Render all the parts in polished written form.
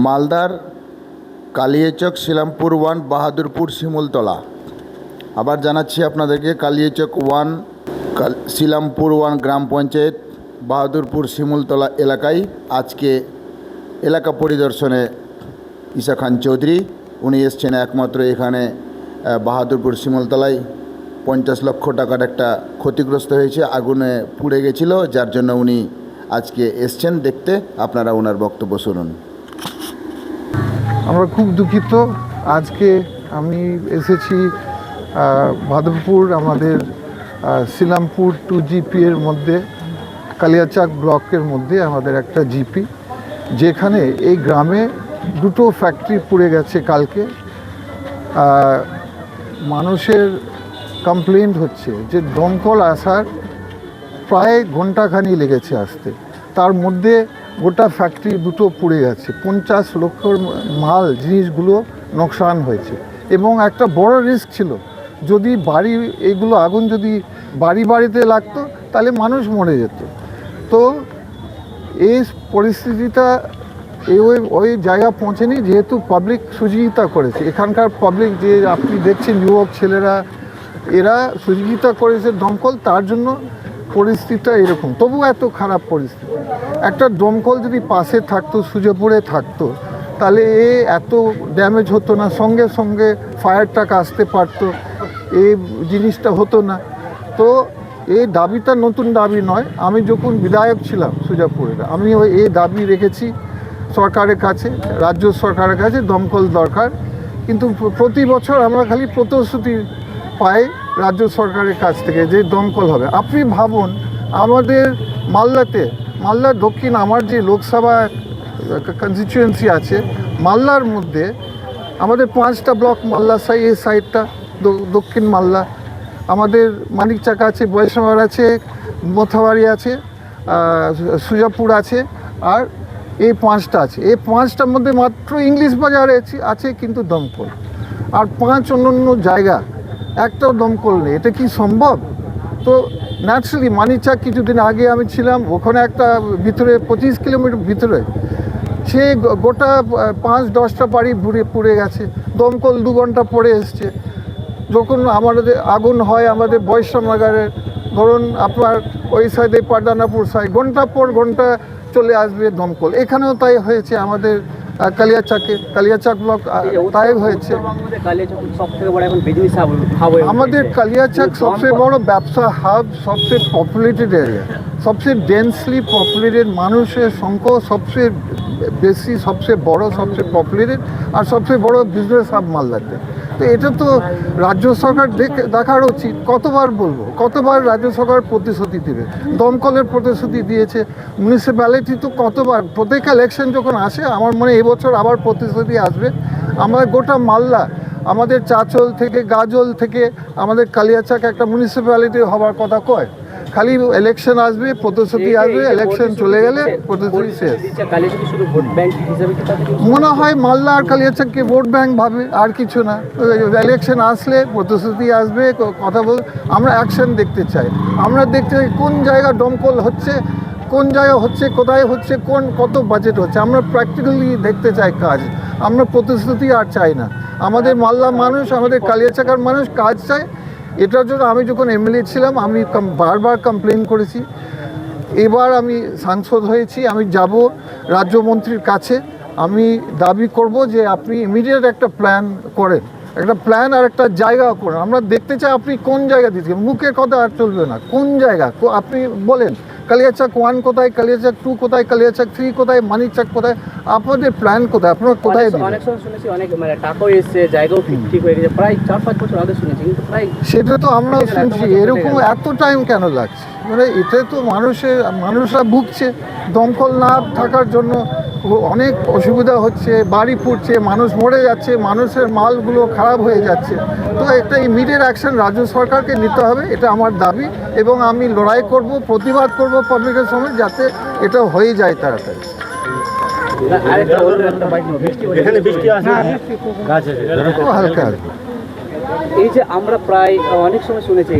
মালদার কালিয়াচক শিলামপুর 1 বাহাদুরপুর শিমুলতলা। আবার জানাচ্ছি আপনাদেরকে, কালিয়াচক 1 শিলামপুর 1 গ্রাম পঞ্চায়েত বাহাদুরপুর শিমুলতলা এলাকায় আজকে এলাকা পরিদর্শনে ঈশা খান চৌধুরী উনি এসছেন একমাত্র এখানে। বাহাদুরপুর শিমুলতলায় 50 লক্ষ টাকার একটা ক্ষতিগ্রস্ত হয়েছে, আগুনে পুড়ে গেছিল, যার জন্য উনি আজকে এসছেন দেখতে। আপনারা ওনার বক্তব্য শুনুন। আমরা খুব দুঃখিত। আজকে আমি এসেছি বাহাদুরপুর আমাদের শিলামপুর 2 জিপি এর মধ্যে, কালিয়াচাক ব্লকের মধ্যে আমাদের একটা জিপি, যেখানে এই গ্রামে 2টো ফ্যাক্টরি পুড়ে গেছে কালকে। মানুষের কমপ্লেন্ট হচ্ছে যে দমকল আসার প্রায় ঘন্টাখানি লেগেছে আসতে, তার মধ্যে গোটা ফ্যাক্টরি 2টো পুড়ে গেছে, 50 লক্ষর মাল জিনিসগুলো নোকসান হয়েছে। এবং একটা বড় রিস্ক ছিল, যদি এইগুলো আগুন যদি বাড়িতে লাগতো তাহলে মানুষ মরে যেত। তো এই পরিস্থিতিটা ওই জায়গা পৌঁছেনি, যেহেতু পাবলিক সহযোগিতা করেছে। এখানকার পাবলিক যে আপনি দেখছেন যুবক ছেলেরা, এরা সহযোগিতা করেছে দমকল, তার জন্য পরিস্থিতিটা এরকম। তবু এত খারাপ পরিস্থিতি, একটা দমকল যদি পাশে থাকতো, সুজেপুরে থাকতো, তাহলে এত ড্যামেজ হতো না, সঙ্গে সঙ্গে ফায়ার ট্রাক আসতে পারতো, এই জিনিসটা হতো না। তো এই দাবিটা নতুন দাবি নয়। আমি যখন বিধায়ক ছিলাম সুজাপুরের, আমি এই দাবি রেখেছি সরকারের কাছে, রাজ্য সরকারের কাছে, দমকল দরকার। কিন্তু প্রতি বছর আমরা খালি প্রতিশ্রুতি পাই রাজ্য সরকারের কাছ থেকে যে দমকল হবে। আপনি ভাবুন, আমাদের মালদার দক্ষিণ, আমার যে লোকসভা কনস্টিটিউয়েন্সি আছে, মালদার মধ্যে আমাদের 5টা ব্লক, মালদা এই সাইডটা দক্ষিণ মালদা, আমাদের মানিকচাক আছে, বৈষ্ণব আছে, মোথাবাড়ি আছে, সুজাপুর আছে, আর এই 5টা আছে। এই 5টার মধ্যে মাত্র ইংলিশ বাজারে আছে কিন্তু দমকল, আর 5 অন্য জায়গা একটাও দমকল নেই। এটা কি সম্ভব? তো ন্যাচারালি মানিকচাক কিছুদিন আগে আমি ছিলাম, ওখানে একটা ভিতরে 25 কিলোমিটার ভিতরে সে গোটা 5-10টা বাড়ি পুড়ে গেছে। দমকল 2 ঘন্টা পরে এসছে। যখন আমাদের আগুন হয় আমাদের বৈষ্ণবনগরের, ধরুন আপনার ওই সাইডে পাডানাপুর সাইড, ঘন্টা পর ঘন্টা চলে আসবে দমকল। এখানেও তাই হয়েছে আমাদের কালিয়াচাক ব্লক, তাই হয়েছে। আমাদের কালিয়াচাক সবচেয়ে বড় ব্যবসা হাব, সবচেয়ে পপুলেটেড এরিয়া, সবচেয়ে ডেন্সলি পপুলেটেড, মানুষের সংখ্যা সবচেয়ে বেশি, সবচেয়ে বড়, সবচেয়ে পপুলেটেড, আর সবচেয়ে বড় বিজনেস হাব মালদাতে। তো এটা তো রাজ্য সরকার দেখার উচিত। কতবার রাজ্য সরকার প্রতিশ্রুতি দেবে? দমকলের প্রতিশ্রুতি দিয়েছে, মিউনিসিপ্যালিটি তো কতবার, প্রত্যেক ইলেকশন যখন আসে, আমার মনে এবছর আবার প্রতিশ্রুতি আসবে। আমরা গোটা মালদা, আমাদের চাচল থেকে গাজল থেকে আমাদের কালিয়াচাক একটা মিউনিসিপ্যালিটি হওয়ার কথা কয়। খালি ইলেকশন আসবে, প্রতিশ্রুতি আসবে, ইলেকশন চলে গেলে প্রতিশ্রুতি শেষ। মনে হয় মালদা আর কালিয়াচাককে ভোট ব্যাংক ভাবে, আর কিছু না। ইলেকশন আসলে প্রতিশ্রুতি আসবে, কথা বল, আমরা অ্যাকশন দেখতে চাই। আমরা দেখতে চাই কোন জায়গা দমকল হচ্ছে, কোন জায়গা হচ্ছে, কোথায় হচ্ছে, কত বাজেট হচ্ছে। আমরা প্র্যাকটিক্যালি দেখতে চাই কাজ, আমরা প্রতিশ্রুতি আর চাই না। আমাদের মালদা মানুষ, আমাদের কালিয়াচাকার মানুষ কাজ চায়। এটার জন্য আমি যখন এমএলএ ছিলাম, আমি বারবার কমপ্লেন করেছি। এবার আমি সাংসদ হয়েছি, আমি যাব রাজ্যমন্ত্রীর কাছে, আমি দাবি করব যে আপনি ইমিডিয়েট একটা প্ল্যান করেন, একটা প্ল্যান আর একটা জায়গাও করেন। আমরা দেখতে চাই আপনি কোন জায়গা দিচ্ছেন, মুখের কথা আর চলবে না। কোন জায়গা আপনি বলেন, কালিয়াচাক 1 কোথায়, কালিয়াচাক 2 কোথায়, কালিয়াচাক 3 কোথায়, মানিকচাক কোথায়, আপনাদের প্ল্যান কোথায়, আপনারা কোথায় দিবেন? অনেক সময় শুনেছি অনেক টাকাও এসছে, জায়গাও ঠিক হয়ে গেছে, প্রায় 4-5 বছর আগে শুনেছি, কিন্তু প্রায় সেটা তো আমরাও শুনছি। এরকম এত টাইম কেন লাগছে? মানে এটা তো মানুষরা ভুগছে, দমকল না থাকার জন্য অনেক অসুবিধা হচ্ছে, বাড়ি পুড়ছে, মানুষ মরে যাচ্ছে, মানুষের মালগুলো খারাপ হয়ে যাচ্ছে। তো একটা ইমিডিয়েট অ্যাকশন রাজ্য সরকারকে নিতে হবে, এটা আমার দাবি। এবং আমি লড়াই করব, প্রতিবাদ করব পাবলিকের সঙ্গে, যাতে এটা হয়ে যায় তাড়াতাড়ি। এখানে বৃষ্টি আছে, গাছ আছে হালকা হালকা। এই যে আমরা প্রায় অনেক সময় শুনেছি,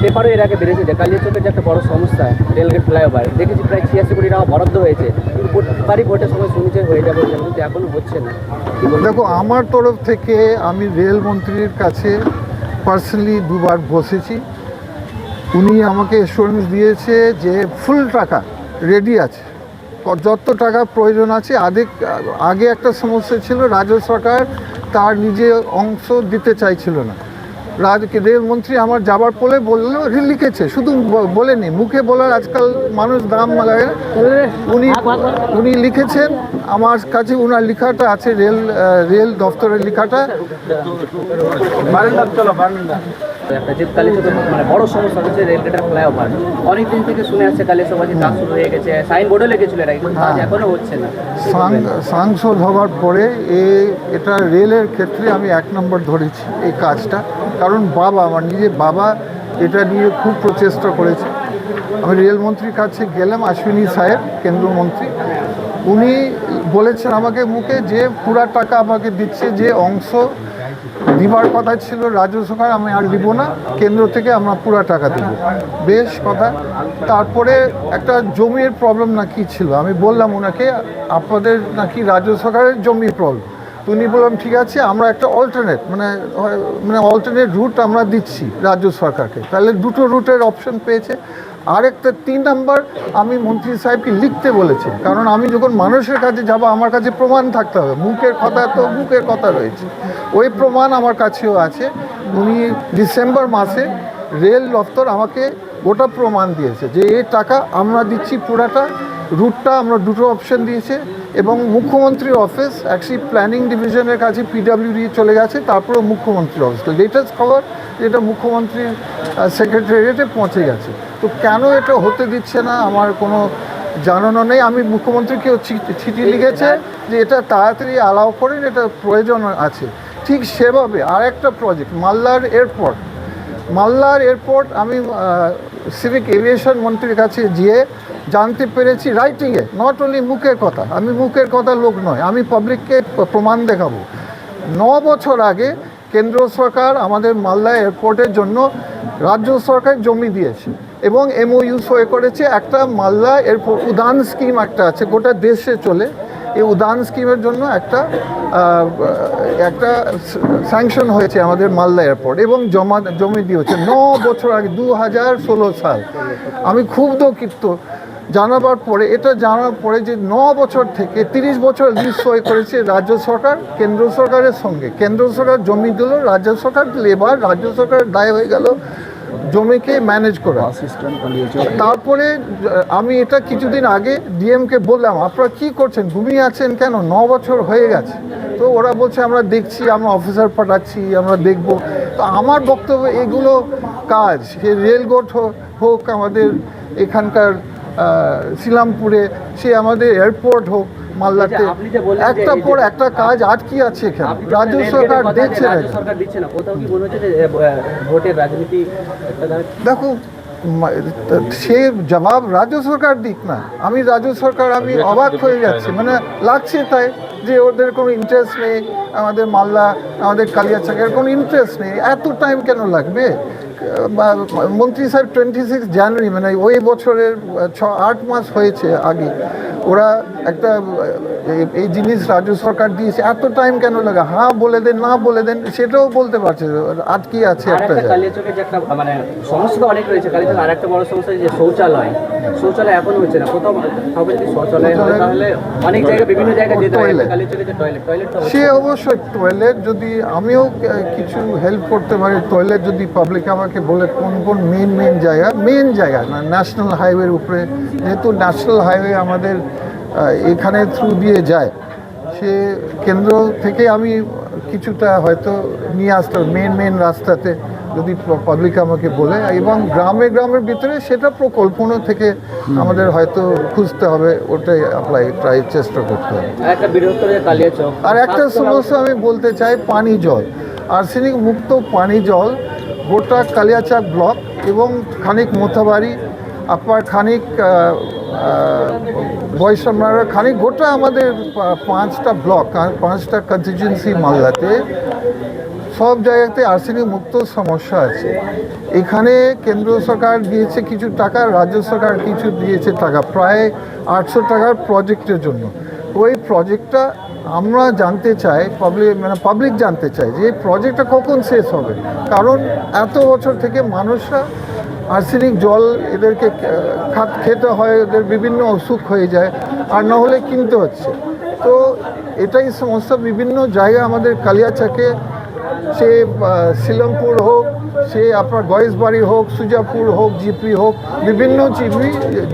পেপারও এর আগে বেড়েছে যে কালিয়াচকের যে একটা বড় সমস্যা রেলগেট ফ্লাইওভার, দেখেছি প্রায় 86 কোটি টাকা বরাদ্দ হয়েছে, কিন্তু প্রতিবারই ভোটের সময় শুনেছে হয়ে যাবে, কিন্তু এখনো হচ্ছে না। কি বলবো? দেখো, আমার তরফ থেকে আমি রেলমন্ত্রীর কাছে পার্সোনালি দুবার বসেছি। উনি আমাকে অ্যাসুরেন্স দিয়েছে যে ফুল টাকা রেডি আছে, যত টাকা প্রয়োজন আছে। আগে একটা সমস্যা ছিল, রাজ্য সরকার তার নিজে অংশ দিতে চাইছিল না। রেলমন্ত্রী আমার যাবার পরে বললো, লিখেছে, শুধু বলেনি, মুখে বলার আজকাল মানুষ দাম লাগে না। উনি লিখেছেন আমার কাছে, ওনার লেখাটা আছে, রেল দপ্তরের লেখাটা। একটা যে কালিয়াচকের মানে বড় সমস্যা হচ্ছে রেলগেটের ফ্লাইওভার, অনেকদিন থেকে শুনে আসছে কালিয়াচক কাজ শুরু হয়ে গেছে, সাইনবোর্ডও লেগেছিল এর আগে, কিন্তু কাজ এখনো হচ্ছে না। সাংসদ হওয়ার পরে এটা রেলের ক্ষেত্রে আমি 1 নম্বর ধরেছি এই কাজটা, কারণ আমার নিজের বাবা এটা নিয়ে খুব প্রচেষ্টা করেছে। আমি রেলমন্ত্রীর কাছে গেলাম, অশ্বিনী সাহেব কেন্দ্রমন্ত্রী, উনি বলেছেন আমাকে মুখে যে পুরা টাকা আমাকে দিচ্ছে, যে অংশ দিবার কথা ছিল রাজ্য সরকার আমি আর দিব না, কেন্দ্র থেকে আমরা পুরা টাকা দেব। বেশ কথা। তারপরে একটা জমির প্রবলেম নাকি ছিল, আমি বললাম ওনাকে আপনাদের নাকি রাজ্য সরকারের জমির প্রবলেম। তো উনি বললাম ঠিক আছে, আমরা একটা অল্টারনেট অল্টারনেট রুট আমরা দিচ্ছি রাজ্য সরকারকে। তাহলে দুটো রুটের অপশন পেয়েছে। আরেকটা 3 নম্বর, আমি মন্ত্রী সাহেবকে লিখতে বলেছি, কারণ আমি যখন মানুষের কাছে যাব আমার কাছে প্রমাণ থাকতে হবে। মুখের কথা তো মুখের কথা রয়েছে, ওই প্রমাণ আমার কাছেও আছে। উনি ডিসেম্বর মাসে রেল দপ্তর আমাকে গোটা প্রমাণ দিয়েছে যে এই টাকা আমরা দিচ্ছি পুরাটা, রুটটা আমরা দুটো অপশন দিয়েছে। এবং মুখ্যমন্ত্রীর অফিস অ্যাকচুয়ালি প্ল্যানিং ডিভিশনের কাছে পিডব্লিউডি চলে গেছে, তারপরে মুখ্যমন্ত্রীর অফিস। লেটেস্ট খবর যেটা মুখ্যমন্ত্রীর সেক্রেটারিয়েটে পৌঁছে গেছে। তো কেন এটা হতে দিচ্ছে না আমার কোনো জানানো নেই। আমি মুখ্যমন্ত্রীকেও চিঠি লিখেছে যে এটা তাড়াতাড়ি অ্যালাউ করেন, এটা প্রয়োজন আছে। ঠিক সেভাবে আরেকটা প্রজেক্ট মালদার এয়ারপোর্ট আমি সিভিক এভিয়েশন মন্ত্রীর কাছে গিয়ে জানতে পেরেছি রাইটিংয়ে, নট অনলি মুখের কথা, আমি মুখের কথা লোক নয়, আমি পাবলিককে প্রমাণ দেখাবো। 9 বছর আগে কেন্দ্র সরকার আমাদের মালদা এয়ারপোর্টের জন্য রাজ্য সরকার জমি দিয়েছে এবং MOU সই করেছে। একটা মালদা এয়ারপোর্ট উদান স্কিম একটা আছে, গোটা দেশে চলে। এই উদান স্কিমের জন্য একটা স্যাংশন হয়েছে আমাদের মালদা এয়ারপোর্ট এবং জমি দিয়েছে 9 বছর আগে, 2016 সাল। আমি খুব দুঃখিত জানার পরে যে 9 বছর থেকে 30 বছর লিজ সই করেছে রাজ্য সরকার কেন্দ্র সরকারের সঙ্গে। কেন্দ্র সরকার জমি দিল, রাজ্য সরকার এবার রাজ্য সরকারের দায় হয়ে গেল জমিকে ম্যানেজ করা। তারপরে আমি এটা কিছুদিন আগে ডিএমকে বললাম, আপনারা কী করছেন, ঘুমিয়ে আছেন কেন, 9 বছর হয়ে গেছে। তো ওরা বলছে আমরা দেখছি, আমরা অফিসার পাঠাচ্ছি, আমরা দেখব। তো আমার বক্তব্য এগুলো কাজ, সে রেলগেট হোক আমাদের এখানকার শিলামপুরে, সে আমাদের এয়ারপোর্ট হোক মালদাতে, একটার পর একটা কাজ আটকে আছে এখানে। রাজ্য সরকার দেখছে না। দেখো, সে জবাব রাজ্য সরকার দিক না, আমি অবাক হয়ে যাচ্ছি, মানে লাগছে তাই যে ওদের কোনো ইন্টারেস্ট নেই, আমাদের মালদা আমাদের কালিয়াচকের কোনো ইন্টারেস্ট নেই। এত টাইম কেন লাগবে? মন্ত্রী সাহেব 26 জানুয়ারি মানে ওই বছরের 6-8 মাস হয়েছে আগে ওরা একটা এই জিনিস রাজ্য সরকার দিয়েছে, এত টাইম কেন লাগে? হ্যাঁ বলে দেন, না বলে দেন, সেটাও বলতে পারছে, আটকে আছে একটা কালিয়াচকের যে একটা মানে সমস্যা তো অনেক রয়েছে। কালিয়াচক আর একটা বড় সমস্যা যে শৌচালয় এখনো হচ্ছে না কোথাও। যদি শৌচালয় হয় তাহলে অনেক জায়গায় বিভিন্ন জায়গায় যেতে হয়। কালিয়াচকে যে টয়লেট সে অবশ্যই টয়লেট, যদি আমিও কিছু হেল্প করতে পারি, টয়লেট যদি পাবলিক আমাকে বলে কোন কোন মেন জায়গা না ন্যাশনাল হাইওয়ের উপরে, যেহেতু ন্যাশনাল হাইওয়ে আমাদের এখানে থ্রু দিয়ে যায়, সে কেন্দ্র থেকে আমি কিছুটা হয়তো নিয়ে আসতে হবে মেন রাস্তাতে, যদি পাবলিক আমাকে বলে। এবং গ্রামের ভিতরে সেটা প্রকল্পনা থেকে আমাদের হয়তো খুঁজতে হবে, ওটাই ট্রাই চেষ্টা করতে হবে। আর একটা সমস্যা আমি বলতে চাই, পানি জল, আর্সেনিক মুক্ত পানি জল গোটা কালিয়াচক ব্লক এবং খানিক মোথাবাড়ি, আপনার খানিক বৈষম্যার, খানিক গোটা আমাদের 5টা ব্লক, 5টা কনস্টিটিউয়েন্সি মালদাতে সব জায়গাতে আর্সেনিক মুক্ত সমস্যা আছে। এখানে কেন্দ্র সরকার দিয়েছে কিছু টাকা, রাজ্য সরকার কিছু দিয়েছে টাকা, প্রায় 800 টাকার প্রজেক্টের জন্য। ওই প্রজেক্টটা আমরা জানতে চাই, পাবলিক জানতে চাই যে এই প্রজেক্টটা কখন শেষ হবে, কারণ এত বছর থেকে মানুষরা আর্সেনিক জল এদেরকে খেতে হয়, এদের বিভিন্ন অসুখ হয়ে যায়, আর না হলে কিনতে হচ্ছে। তো এটাই সমস্যা বিভিন্ন জায়গায় আমাদের কালিয়াচকে, সে শিলংপুর হোক, সে আপনার গয়েশবাড়ি হোক, সুজাপুর হোক, জিপি হোক, বিভিন্ন জিপি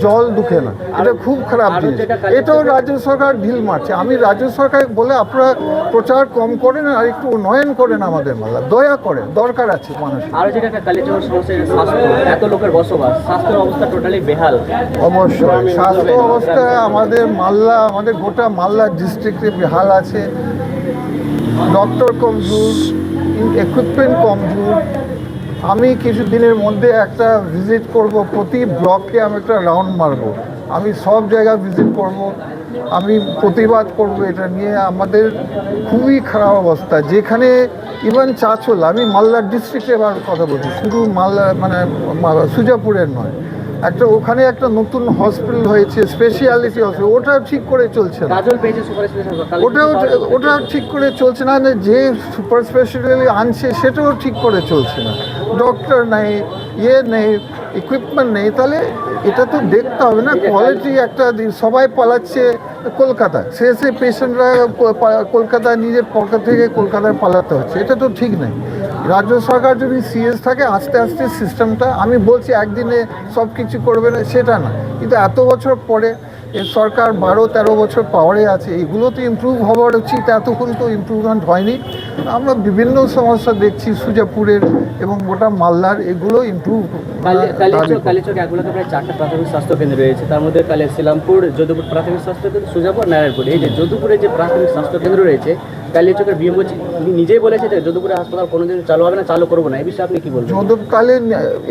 জল ঢুকে না। এটা খুব খারাপ জিনিস। এটাও রাজ্য সরকার ঢিল মারছে। আমি রাজ্য সরকার বলে আপনারা প্রচার কম করেন আর একটু উন্নয়ন করেন আমাদের মালদা, দয়া করেন, দরকার আছে মানুষ। আরও যেটা একটা কালিয়াচকের সমস্যা, স্বাস্থ্য, এত লোকের বসবাস, স্বাস্থ্যের অবস্থা টোটালি বেহাল। অবশ্যই স্বাস্থ্য অবস্থা আমাদের মালদা, আমাদের গোটা মালদা ডিস্ট্রিক্টে বেহাল আছে। ডক্টর কমজোর, ইকুইপমেন্ট কমজোর। আমি কিছুদিনের মধ্যে একটা ভিজিট করব, প্রতি ব্লকে আমি একটা রাউন্ড মারব, আমি সব জায়গা ভিজিট করব, আমি প্রতিবাদ করব এটা নিয়ে। আমাদের খুবই খারাপ অবস্থা, যেখানে ইভেন চাঁচল, আমি মালদা ডিস্ট্রিক্টে এবার কথা বলছি, শুধু মালদা মানে সুজাপুরের নয়, ওখানে একটা নতুন হসপিটাল হয়েছে, স্পেশালিটি হসপিটাল, ওটা ঠিক করে চলছে না। ওটাও ঠিক করে চলছে না, যে সুপার স্পেশালিটি আনছে সেটাও ঠিক করে চলছে না। ডক্টর নেই, নেই, ইকুইপমেন্ট নেই। তাহলে এটা তো দেখতে হবে না, কোয়ালিটি একটা সবাই পালাচ্ছে কলকাতা, সে পেশেন্টরা কলকাতা নিজের পকেট থেকে কলকাতায় পালাতে হচ্ছে, এটা তো ঠিক নেই। রাজ্য সরকার যদি সিরিয়াস থাকে, আস্তে আস্তে সিস্টেমটা, আমি বলছি একদিনে সব কিছু করবে না সেটা না, কিন্তু এত বছর পরে এই সরকার 12-13 বছর পাওয়ারে আছে, এগুলো তো ইমপ্রুভ হওয়ার উচিত, এতক্ষণ তো ইমপ্রুভমেন্ট হয়নি। আমরা বিভিন্ন সমস্যা দেখছি সুজাপুরের এবং গোটা মালদার, এগুলো ইমপ্রুভ। কালিয়াচক এক ব্লকে প্রায় 4টা প্রাথমিক স্বাস্থ্য কেন্দ্র রয়েছে, তার মধ্যে শিলামপুর, যদুপুর প্রাথমিক স্বাস্থ্য কেন্দ্র, সুজাপুর, নারায়ণপুর। এই যে যদুপুরে যে প্রাথমিক স্বাস্থ্য কেন্দ্র রয়েছে, কালিয়াচকের বিএমও নিজেই বলেছে যে যদুপুরে হাসপাতাল কোনোদিন চালু হবে না, চালু করবো না। এই বিষয়ে আপনি কি বলবেন? যদুকালে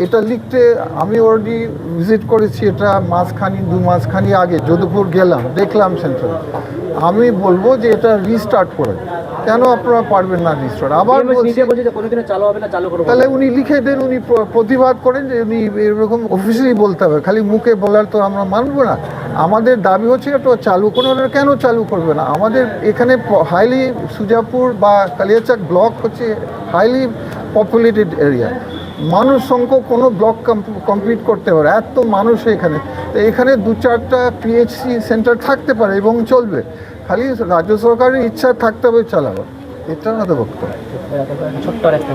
এটা লিখতে আমি অলরেডি ভিজিট করেছি, এটা মাসখানি 2 মাসখানি আগে যদুপুর গেলাম, দেখলাম সেন্টার। আমি বলবো যে এটা রিস্টার্ট করে, কেন আপনারা পারবেন না রিস্টার্ট? আবার নিজে বলছে যে কোনোদিনও চালু হবে না, চালু করবো। তাহলে উনি লিখে দেন, উনি প্রতিবাদ করেন যে উনি এরকম অফিসিয়ালি বলতে হবে, খালি মুখে বলার তো আমরা মানবো না। আমাদের দাবি হচ্ছে এটা চালু করুন। ওরা কেন চালু করবে না? আমাদের এখানে হাইলি সুজাপুর বা কালিয়াচক ব্লক হচ্ছে হাইলি পপুলেটেড এরিয়া, মানুষ সংখ্যা কোনো ব্লক কমপ্লিট করতে পারে, এত মানুষ এখানে। তো এখানে 2-4টা পিএইচসি সেন্টার থাকতে পারে এবং চলবে, খালি রাজ্য সরকারের ইচ্ছা থাকতে হবে চালাবার, এটা আমাদের বক্তব্য। ছোট্ট একটা